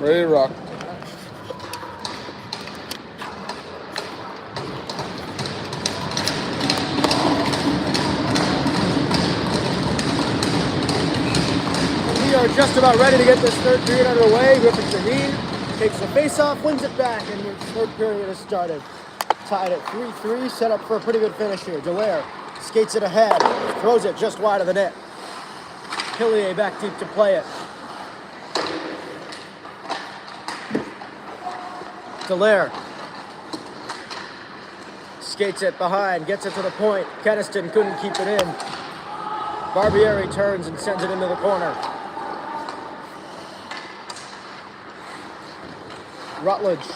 Ready to rock. We are just about ready to get this third period underway. Griffin Shaheen takes the face-off, wins it back, and the third period has started. Tied at 3-3, set up for a pretty good finish here. Dallaire skates it ahead, throws it just wide of the net. Hillier back deep to play it. Dallaire skates it behind, gets it to the point. Keniston couldn't keep it in. Barbieri turns and sends it into the corner. Rutledge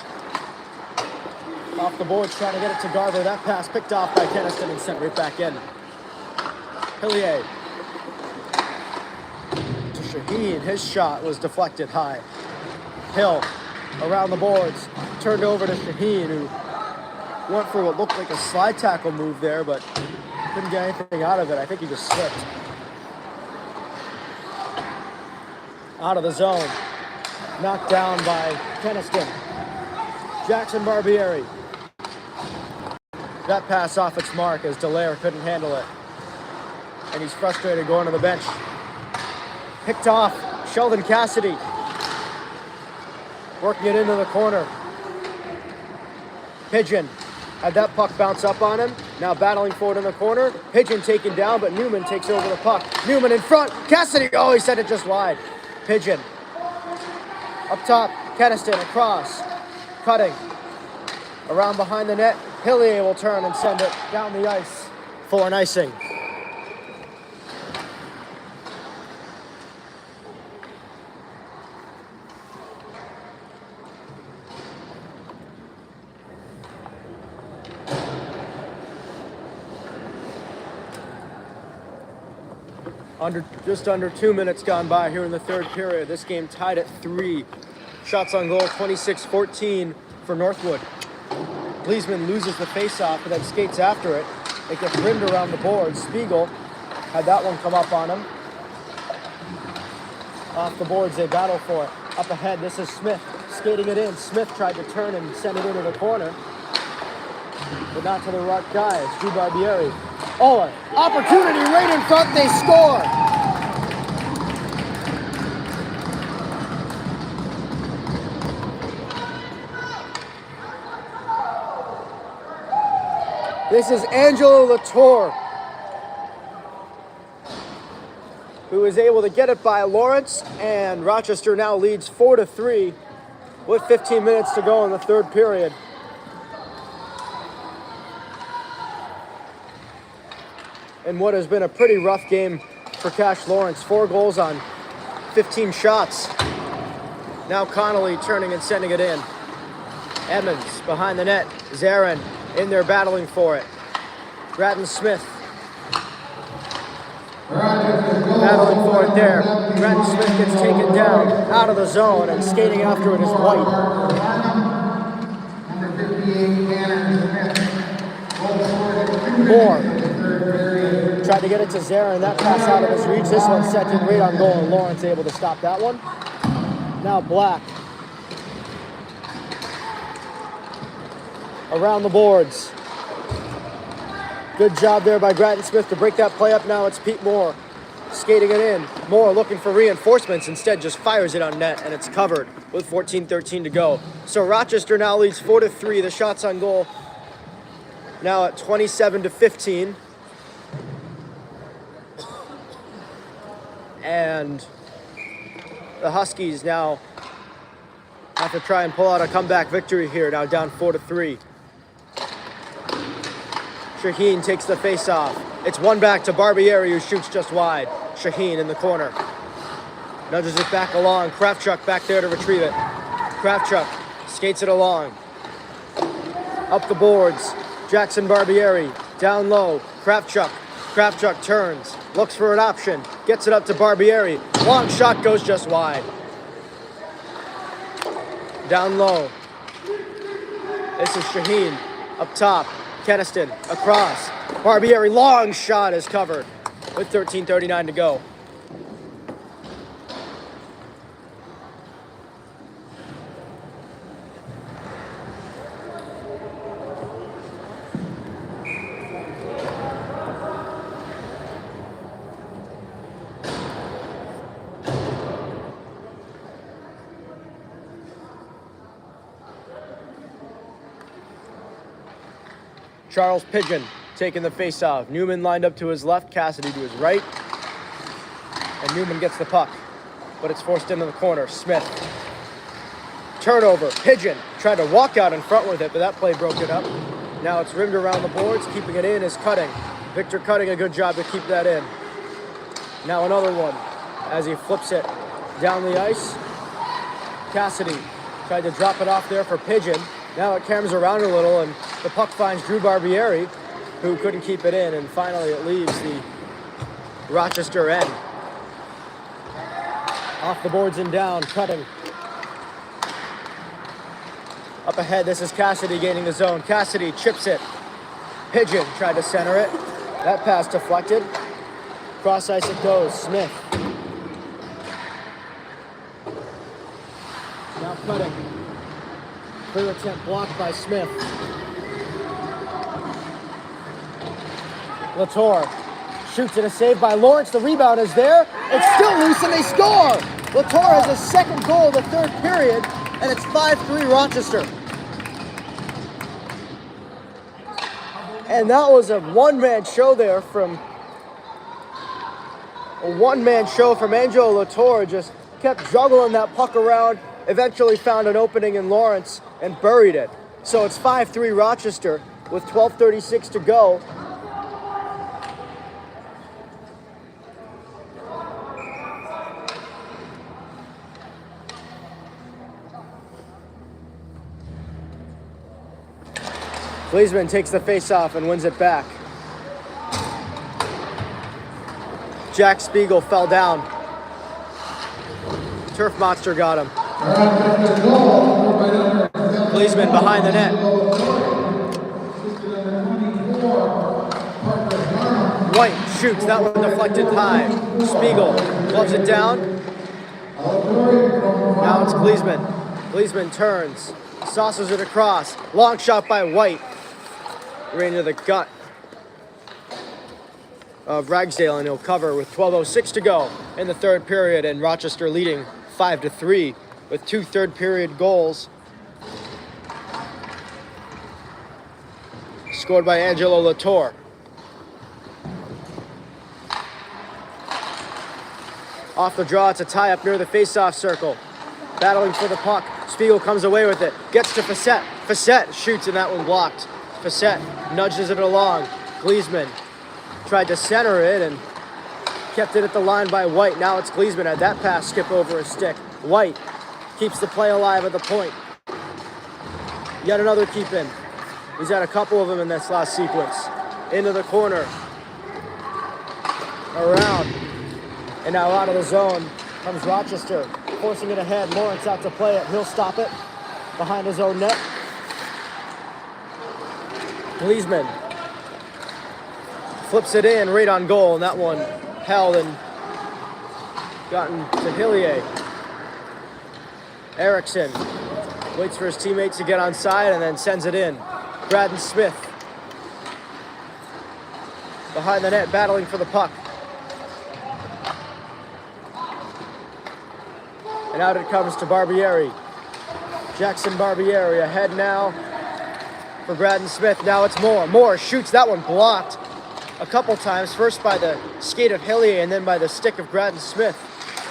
off the boards trying to get it to Garver. That pass picked off by Keniston and sent right back in. Hillier to Shaheen. His shot was deflected high. Hill around the boards, turned over to Shaheen, who went for what looked like a slide tackle move there, but couldn't get anything out of it. I think he just slipped. Out of the zone. Knocked down by Keniston. Jackson Barbieri. That pass off its mark as Dallaire couldn't handle it. And he's frustrated going to the bench. Picked off Sheldon Cassidy. Working it into the corner. Pigeon had that puck bounce up on him. Now battling for it in the corner. Pigeon taken down, but Newman takes over the puck. Newman in front. Cassidy, oh, he sent it just wide. Pigeon. Up top, Keniston across. Cutting. Around behind the net. Hillier will turn and send it down the ice for an icing. Just under 2 minutes gone by here in the third period. This game tied at 3. Shots on goal, 26-14 for Northwood. Gleesman loses the face-off, but then skates after it. It gets rimmed around the board. Spiegel had that one come up on him. Off the boards, they battle for it. Up ahead, this is Smith skating it in. Smith tried to turn and send it into the corner, but not to the right guy. It's Drew Barbieri. Oh, an opportunity right in front. They score. This is Angelo Latour, who is able to get it by Lawrence, and Rochester now leads 4-3 with 15 minutes to go in the third period. In what has been a pretty rough game for Cash Lawrence. 4 goals on 15 shots. Now Connolly turning and sending it in. Edmonds behind the net. Zarin in there battling for it. Grattan Smith battling for it there. Grattan Smith gets taken down out of the zone, and skating after it is White. Moore tried to get it to Zarin. That pass out of his reach. This one set in right on goal, and Lawrence able to stop that one. Now Black. Around the boards. Good job there by Grattan Smith to break that play up. Now it's Pete Moore skating it in. Moore looking for reinforcements. Instead just fires it on net, and it's covered with 14:13 to go. So Rochester now leads 4-3. The shots on goal now at 27-15. And the Huskies now have to try and pull out a comeback victory here, now down 4-3. Shaheen takes the face-off. It's one back to Barbieri, who shoots just wide. Shaheen in the corner. Nudges it back along. Kravchuk back there to retrieve it. Kravchuk skates it along. Up the boards. Jackson Barbieri down low. Kravchuk. Kravchuk turns, looks for an option, gets it up to Barbieri. Long shot goes just wide. Down low. This is Shaheen up top. Keniston across. Barbieri, long shot is covered with 13:39 to go. Charles Pigeon taking the face-off. Newman lined up to his left, Cassidy to his right. And Newman gets the puck, but it's forced into the corner. Smith. Turnover. Pigeon tried to walk out in front with it, but that play broke it up. Now it's rimmed around the boards. Keeping it in is Cutting. Victor Cutting, a good job to keep that in. Now another one as he flips it down the ice. Cassidy tried to drop it off there for Pigeon. Now it comes around a little, and the puck finds Drew Barbieri, who couldn't keep it in, and finally it leaves the Rochester end. Off the boards and down, Cutting. Up ahead, this is Cassidy gaining the zone. Cassidy chips it. Pigeon tried to center it. That pass deflected. Cross ice it goes. Smith. Now Cutting. Clear attempt blocked by Smith. Latour shoots it, a save by Lawrence. The rebound is there. It's still loose and they score. Latour has a second goal of the third period, and it's 5-3 Rochester. And that was a one-man show there from Angelo Latour. Just kept juggling that puck around, eventually found an opening in Lawrence and buried it. So it's 5-3 Rochester with 12:36 to go. Gleesman takes the face-off and wins it back. Jack Spiegel fell down. Turf Monster got him. Gleesman behind the net. White shoots, that one deflected high. Spiegel gloves it down. Now it's Gleesman. Gleesman turns, saucers it across. Long shot by White. Right into the gut of Ragsdale, and he'll cover with 12:06 to go in the third period, and Rochester leading 5-3 with 2 third period goals scored by Angelo Latour. Off the draw, it's a tie-up near the face-off circle. Battling for the puck. Spiegel comes away with it. Gets to Facette. Facette shoots, and that one blocked. Facette nudges it along. Gleesman tried to center it and kept it at the line by White. Now it's Gleesman. Had that pass skip over his stick. White keeps the play alive at the point. Yet another keep in. He's had a couple of them in this last sequence. Into the corner. Around. And now out of the zone comes Rochester. Forcing it ahead. Lawrence out to play it. He'll stop it behind his own net. Gleesman flips it in right on goal, and that one held and gotten to Hillier. Erickson waits for his teammates to get on side and then sends it in. Braden Smith behind the net, battling for the puck. And out it comes to Barbieri. Jackson Barbieri ahead now for Braden Smith. Now it's Moore. Moore shoots, that one blocked a couple times. First by the skate of Hillier and then by the stick of Braden Smith.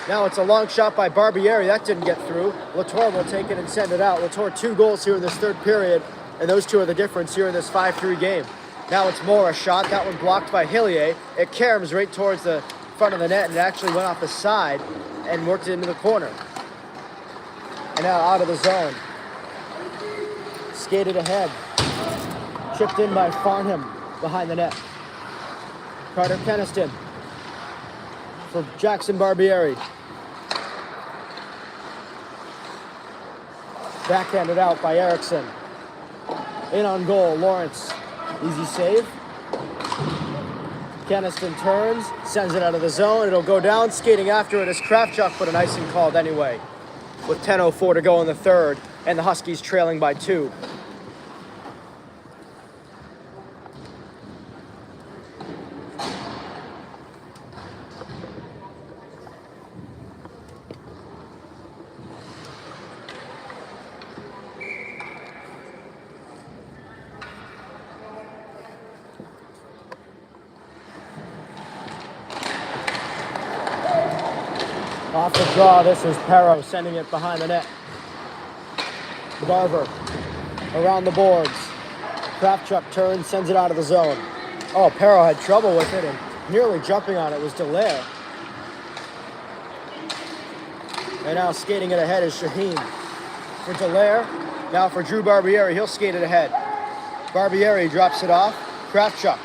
Now it's a long shot by Barbieri. That didn't get through. Latour will take it and send it out. Latour 2 goals here in this third period, and those 2 are the difference here in this 5-3 game. Now it's Moore, a shot. That one blocked by Hillier. It caroms right towards the front of the net, and it actually went off the side and worked it into the corner. And now out of the zone. Skated ahead. Chipped in by Farnham behind the net. Carter Keniston for Jackson Barbieri. Backhanded out by Erickson. In on goal, Lawrence. Easy save. Keniston turns, sends it out of the zone. It'll go down. Skating after it is Kravchuk, but an icing called anyway. With 10:04 to go in the third, and the Huskies trailing by 2. Off the draw, this is Perro sending it behind the net. Garver around the boards. Kravchuk turns, sends it out of the zone. Oh, Perro had trouble with it, and nearly jumping on it was Dallaire. And now skating it ahead is Shaheen. For Dallaire, now for Drew Barbieri, he'll skate it ahead. Barbieri drops it off. Kravchuk.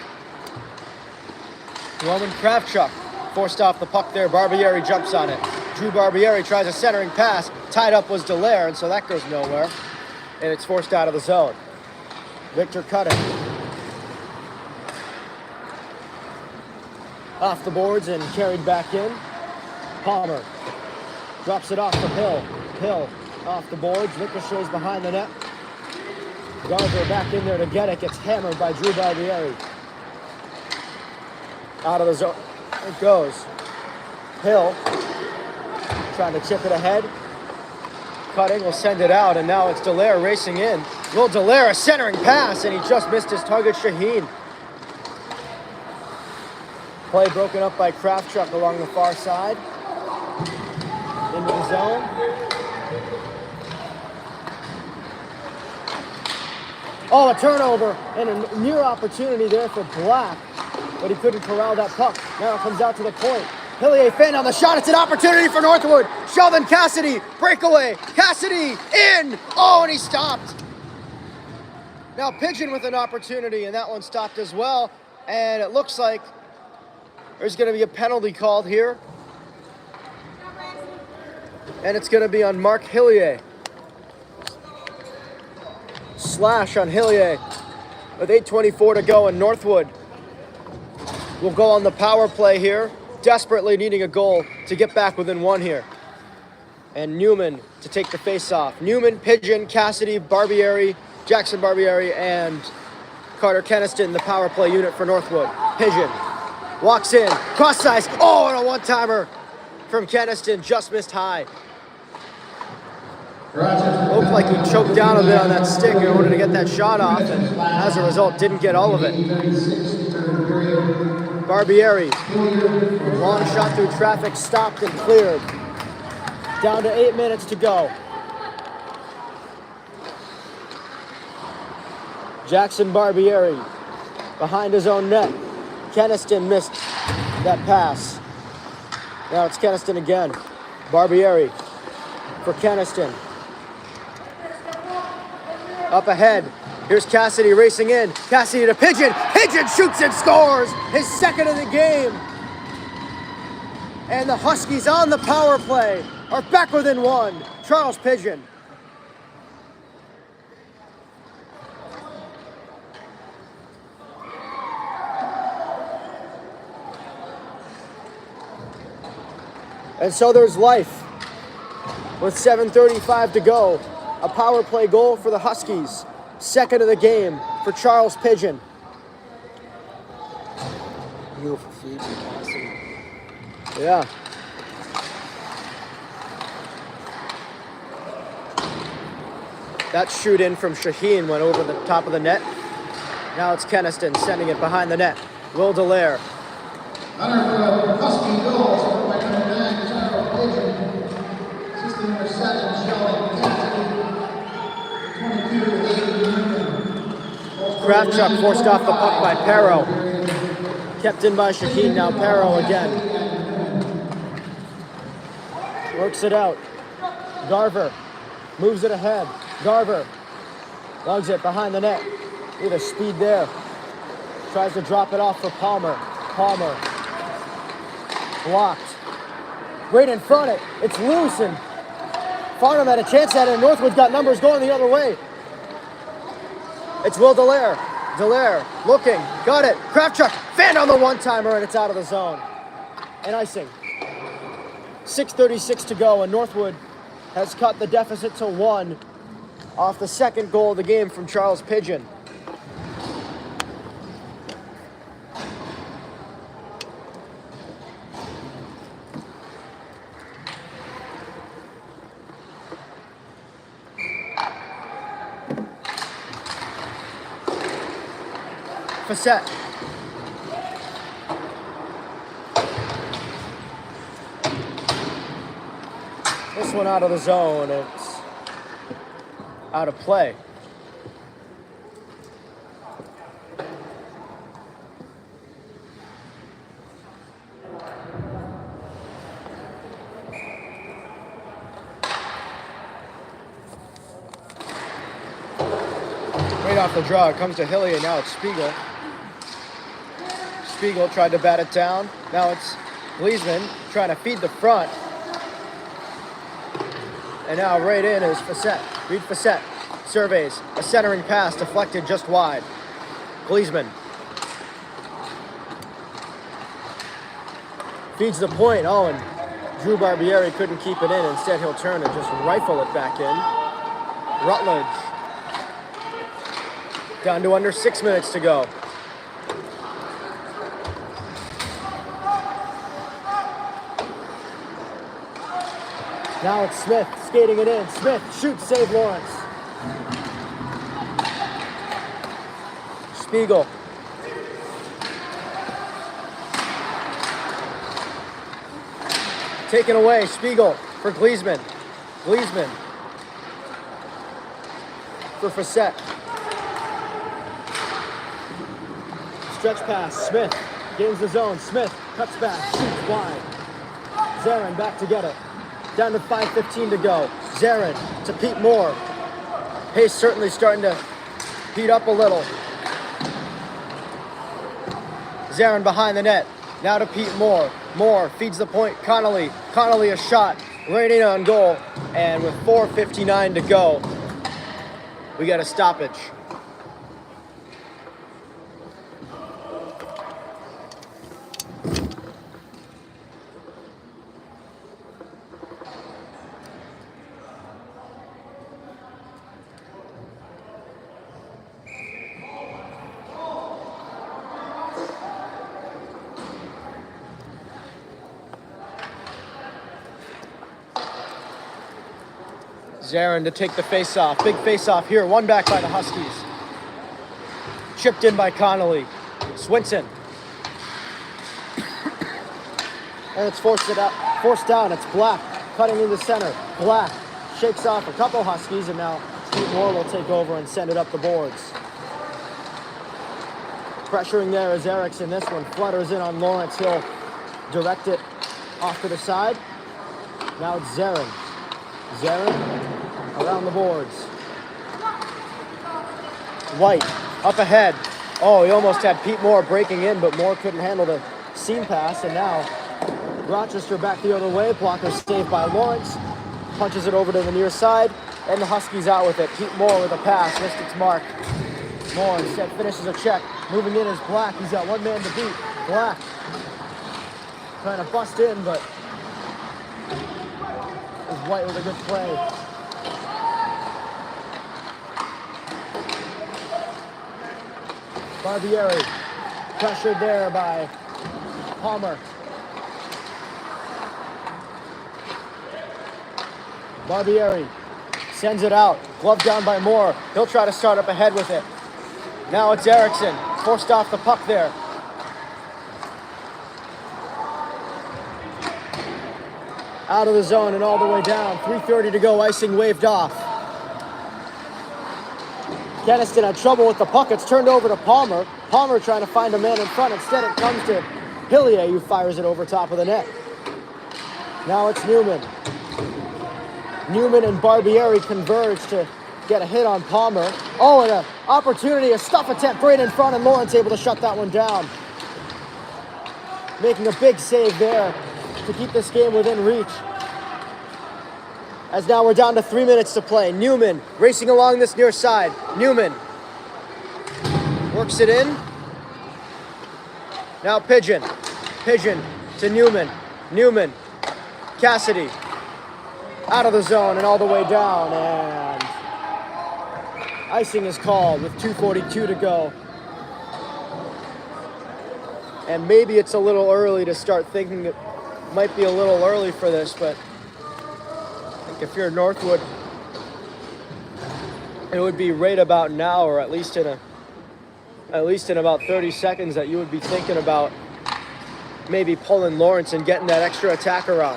Roman Kravchuk forced off the puck there. Barbieri jumps on it. Drew Barbieri tries a centering pass. Tied up was Dallaire, and so that goes nowhere. And it's forced out of the zone. Victor Cutting. Off the boards and carried back in. Palmer drops it off for Hill. Hill off the boards. Ricochets behind the net. Garver back in there to get it. Gets hammered by Drew Barbieri. Out of the zone. It goes. Hill trying to chip it ahead. Cutting will send it out, and now it's Dallaire racing in. Will Dallaire, a centering pass, and he just missed his target, Shaheen. Play broken up by Kravchuk along the far side. Into the zone. Oh, a turnover, and a near opportunity there for Black, but he couldn't corral that puck. Now it comes out to the point. Hillier Finn on the shot. It's an opportunity for Northwood. Sheldon Cassidy, breakaway. Cassidy in. Oh, and he stopped. Now Pigeon with an opportunity, and that one stopped as well. And it looks like there's going to be a penalty called here. And it's going to be on Mark Hillier. Slash on Hillier with 8:24 to go, and Northwood will go on the power play here, desperately needing a goal to get back within one here. And Newman to take the face-off. Newman, Pigeon, Cassidy, Barbieri, Jackson Barbieri, and Carter Keniston, the power play unit for Northwood. Pigeon walks in, cross size, oh, and a one-timer from Keniston, just missed high. Looked like he choked down a bit on that stick in order to get that shot off, and as a result, didn't get all of it. Barbieri, long shot through traffic, stopped and cleared. Down to 8 minutes to go. Jackson Barbieri behind his own net. Keniston missed that pass. Now it's Keniston again. Barbieri for Keniston. Up ahead, here's Cassidy racing in. Cassidy to Pigeon. Pigeon shoots and scores his second of the game. And the Huskies on the power play are back within one. Charles Pigeon. And so there's life with 7:35 to go. A power play goal for the Huskies. Second of the game for Charles Pigeon. Beautiful feed from Cassidy. Yeah. That shoot in from Shaheen went over the top of the net. Now it's Keniston sending it behind the net. Will Dallaire. Husky goals by number 9, Charles Pigeon. Assistant number 7, Sheldon Cassidy. 22, Kravchuk forced off the puck by Perro. Kept in by Shaheen, now Perro again. Works it out. Garver moves it ahead. Garver lugs it behind the net. Look at the speed there. Tries to drop it off for Palmer. Palmer blocked. Right in front. It's loose, and Farnham had a chance at it, and Northwood got numbers going the other way. It's Will Dallaire. Dallaire looking, got it. Kravchuk, fan on the one-timer, and it's out of the zone. And icing. 6:36 to go, and Northwood has cut the deficit to 1 off the second goal of the game from Charles Pigeon. Facette. This one out of the zone. It's out of play. Right off the draw, it comes to Hillier. Now it's Spiegel. Spiegel tried to bat it down. Now it's Gleasman trying to feed the front. And now right in is Facette. Reed Facette surveys. A centering pass deflected just wide. Gleasman feeds the point. Oh, and Drew Barbieri couldn't keep it in. Instead, he'll turn and just rifle it back in. Rutledge. Down to under 6 minutes to go. Now it's Smith skating it in. Smith shoots, save Lawrence. Spiegel. Taken away, Spiegel for Gleasman. Gleasman for Facette. Stretch pass, Smith gains the zone. Smith cuts back, shoots wide. Zarin back to get it. Down to 5:15 to go. Zarin to Pete Moore. Pace certainly starting to heat up a little. Zarin behind the net. Now to Pete Moore. Moore feeds the point. Connolly. Connolly a shot. Right in on goal. And with 4:59 to go, we got a stoppage. Zarin to take the face-off. Big face-off here. One back by the Huskies. Chipped in by Connolly. Swinson. And it's forced down. It's Black cutting into center. Black shakes off a couple Huskies, and now Pete Moore will take over and send it up the boards. Pressuring there is Erickson. This one flutters in on Lawrence. He'll direct it off to the side. Now it's Zarin. Zarin around the boards. White up ahead. Oh, he almost had Pete Moore breaking in, but Moore couldn't handle the seam pass. And now Rochester back the other way. Blocker saved by Lawrence. Punches it over to the near side. And the Huskies out with it. Pete Moore with a pass. Missed its mark. Moore instead finishes a check. Moving in is Black. He's got one man to beat. Black trying to bust in, but is White with a good play. Barbieri pressured there by Palmer. Barbieri sends it out. Glove down by Moore. He'll try to start up ahead with it. Now it's Erickson. Forced off the puck there. Out of the zone and all the way down. 3:30 to go. Icing waved off. Keniston had trouble with the puck. It's turned over to Palmer. Palmer trying to find a man in front. Instead it comes to Hillier, who fires it over top of the net. Now it's Newman. Newman and Barbieri converge to get a hit on Palmer. Oh, and an opportunity, a stuff attempt right in front, and Lawrence able to shut that one down. Making a big save there to keep this game within reach. As now we're down to 3 minutes to play. Newman racing along this near side. Newman works it in. Now Pigeon. Pigeon to Newman. Newman. Cassidy. Out of the zone and all the way down. And icing is called with 2:42 to go. And maybe it's a little early to start thinking it might be a little early for this, but I think if you're Northwood, it would be right about now, or at least in about 30 seconds, that you would be thinking about maybe pulling Lawrence and getting that extra attacker on.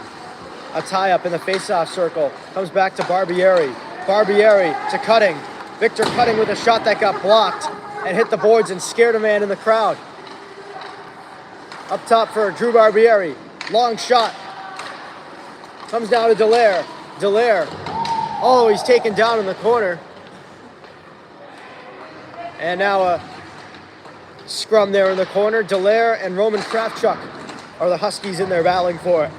A tie-up in the face-off circle. Comes back to Barbieri. Barbieri to Cutting. Victor Cutting with a shot that got blocked and hit the boards and scared a man in the crowd. Up top for Drew Barbieri. Long shot. Comes down to Dallaire. Dallaire. Oh, he's taken down in the corner. And now a scrum there in the corner. Dallaire and Roman Kravchuk are the Huskies in there battling for it.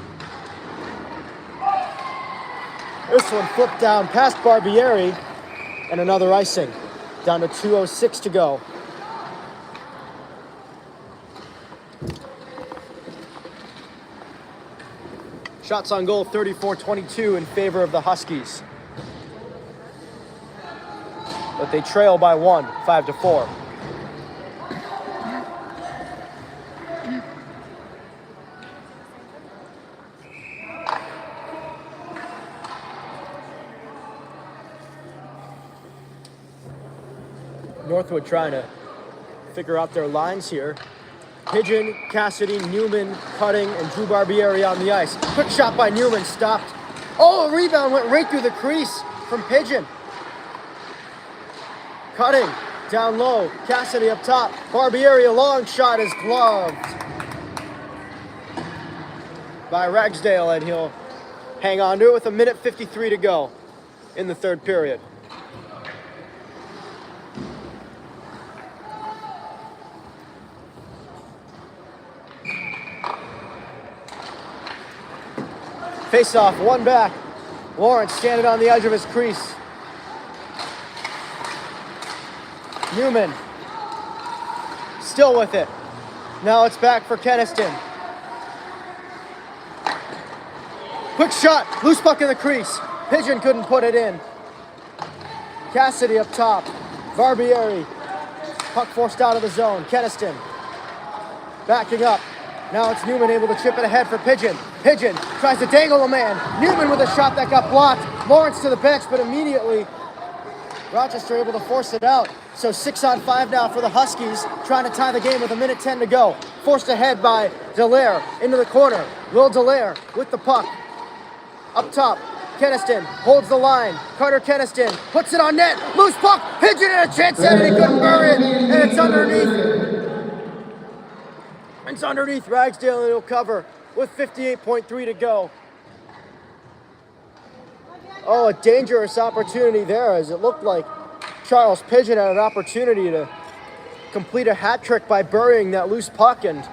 This one flipped down past Barbieri and another icing. Down to 2:06 to go. Shots on goal 34-22 in favor of the Huskies. But they trail by 1, 5-4. Northwood trying to figure out their lines here. Pigeon, Cassidy, Newman, Cutting, and Drew Barbieri on the ice. Quick shot by Newman, stopped. Oh, a rebound went right through the crease from Pigeon. Cutting, down low, Cassidy up top. Barbieri, a long shot is gloved by Ragsdale, and he'll hang on to it with 1:53 to go in the third period. Face off, one back. Lawrence standing on the edge of his crease. Newman still with it. Now it's back for Keniston. Quick shot, loose puck in the crease. Pigeon couldn't put it in. Cassidy up top. Barbieri. Puck forced out of the zone. Keniston backing up. Now it's Newman able to chip it ahead for Pigeon. Pigeon tries to dangle a man. Newman with a shot that got blocked. Lawrence to the bench, but immediately Rochester able to force it out. So 6-on-5 now for the Huskies, trying to tie the game with 1:10 to go. Forced ahead by Dallaire into the corner. Will Dallaire with the puck. Up top, Keniston holds the line. Carter Keniston puts it on net. Loose puck. Pigeon in a chance at it. He couldn't bury it. And it's underneath. It's underneath Ragsdale, and he'll cover with 58.3 to go. Oh, a dangerous opportunity there, as it looked like Charles Pigeon had an opportunity to complete a hat trick by burying that loose puck and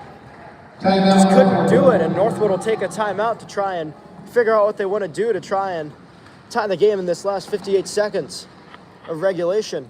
just couldn't do it. And Northwood will take a timeout to try and figure out what they want to do to try and tie the game in this last 58 seconds of regulation.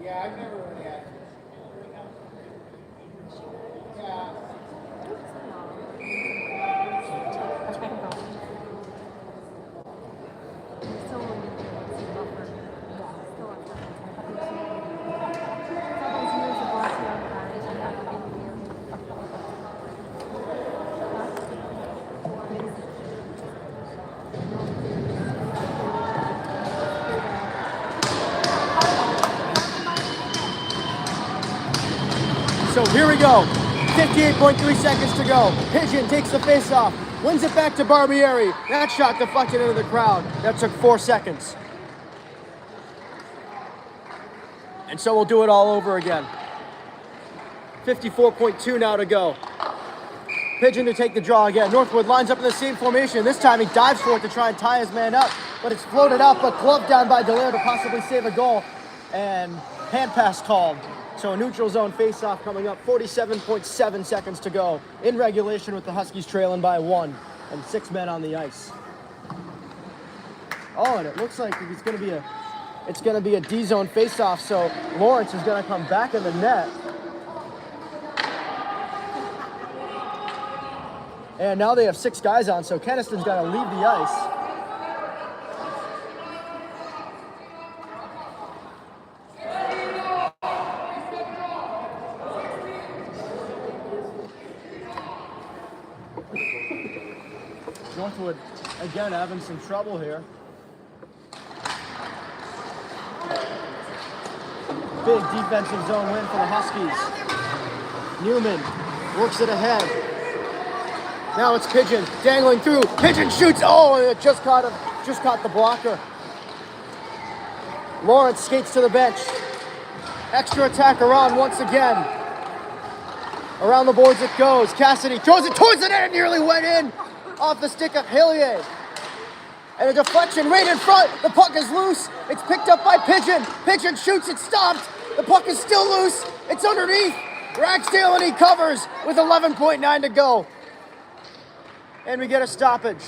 Yeah, I've never really had. Yeah. So here we go. 58.3 seconds to go. Pigeon takes the face-off. Wins it back to Barbieri. That shot deflected into the crowd. That took 4 seconds. And so we'll do it all over again. 54.2 now to go. Pigeon to take the draw again. Northwood lines up in the same formation. This time he dives for it to try and tie his man up. But it's floated out, but gloved down by Dallaire to possibly save a goal. And hand pass called. So a neutral zone face-off coming up. 47.7 seconds to go in regulation with the Huskies trailing by 1 and 6 men on the ice. Oh, and it looks like it's gonna be a D zone face-off. So Lawrence is gonna come back in the net. And now they have 6 guys on, so Keniston's got to leave the ice. Northwood, again, having some trouble here. Big defensive zone win for the Huskies. Newman works it ahead. Now it's Pigeon dangling through. Pigeon shoots. Oh, and it just caught the blocker. Lawrence skates to the bench. Extra attack around once again. Around the boards it goes. Cassidy throws it towards the net and nearly went in off the stick of Hillier. And a deflection right in front. The puck is loose. It's picked up by Pigeon. Pigeon shoots. It's stopped. The puck is still loose. It's underneath. Ragsdale, and he covers with 11.9 to go. And we get a stoppage.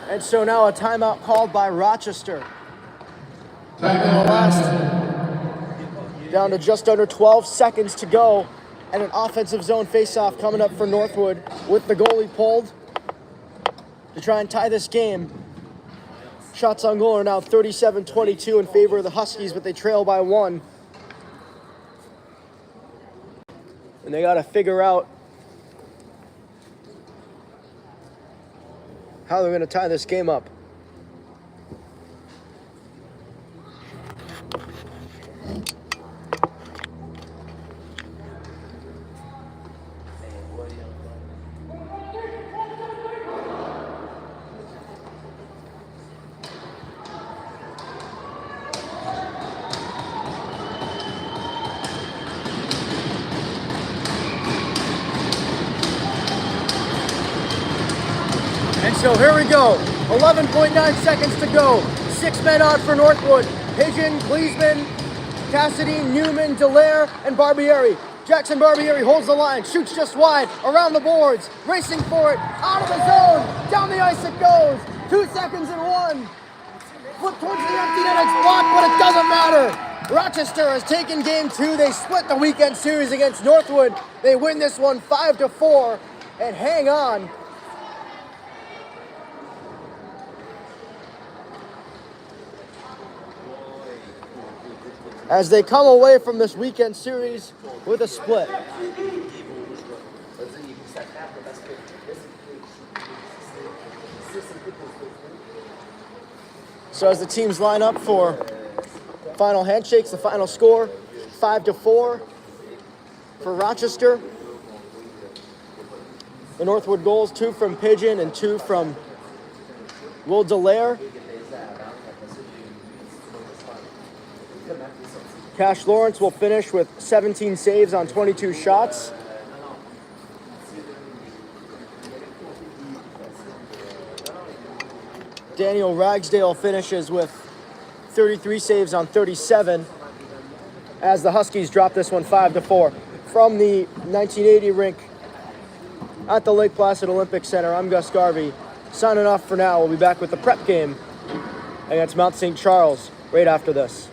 And so now a timeout called by Rochester. Down to just under 12 seconds to go. And an offensive zone faceoff coming up for Northwood with the goalie pulled to try and tie this game. Shots on goal are now 37-22 in favor of the Huskies, but they trail by 1. And they got to figure out how they're going to tie this game up. And so here we go, 11.9 seconds to go. 6 men on for Northwood. Pigeon, Gleesman, Cassidy, Newman, Dallaire, and Barbieri. Jackson Barbieri holds the line, shoots just wide, around the boards, racing for it, out of the zone, down the ice it goes. 2 seconds and 1. Flip towards the empty net, it's blocked, but it doesn't matter. Rochester has taken game 2. They split the weekend series against Northwood. They win this one 5-4 and hang on. As they come away from this weekend series with a split. So as the teams line up for final handshakes, the final score, 5-4 for Rochester. The Northwood goals, 2 from Pigeon and 2 from Will Dallaire. Cash Lawrence will finish with 17 saves on 22 shots. Daniel Ragsdale finishes with 33 saves on 37 as the Huskies drop this one 5-4. From the 1980 rink at the Lake Placid Olympic Center, I'm Gus Garvey. Signing off for now. We'll be back with the prep game against Mount St. Charles right after this.